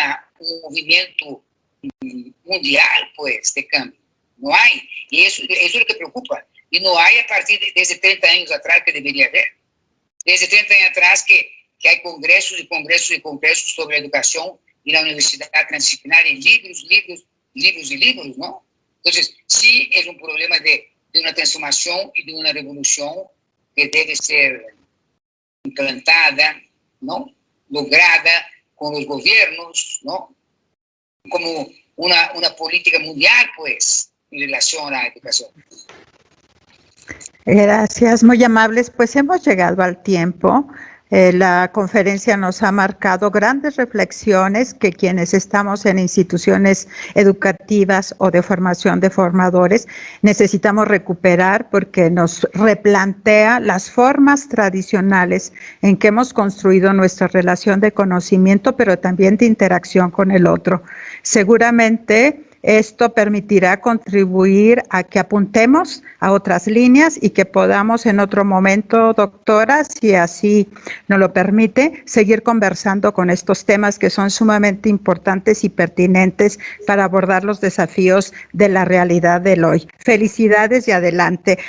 Speaker 1: movimiento mundial, pues, de cambio. No hay. Y eso es lo que preocupa. Y no hay a partir desde 30 años atrás que debería haber. Desde 30 años atrás que hay congresos y congresos y congresos sobre educación y la universidad transdisciplinaria, libros, ¿no? Entonces, sí es un problema de una transformación y de una revolución que debe ser implantada, ¿no? Lograda con los gobiernos, ¿no? Como una política mundial, pues, en relación a la educación.
Speaker 2: Gracias, muy amables. Pues hemos llegado al tiempo. La conferencia nos ha marcado grandes reflexiones que quienes estamos en instituciones educativas o de formación de formadores necesitamos recuperar, porque nos replantea las formas tradicionales en que hemos construido nuestra relación de conocimiento, pero también de interacción con el otro. Seguramente esto permitirá contribuir a que apuntemos a otras líneas y que podamos en otro momento, doctora, si así nos lo permite, seguir conversando con estos temas que son sumamente importantes y pertinentes para abordar los desafíos de la realidad del hoy. Felicidades y adelante.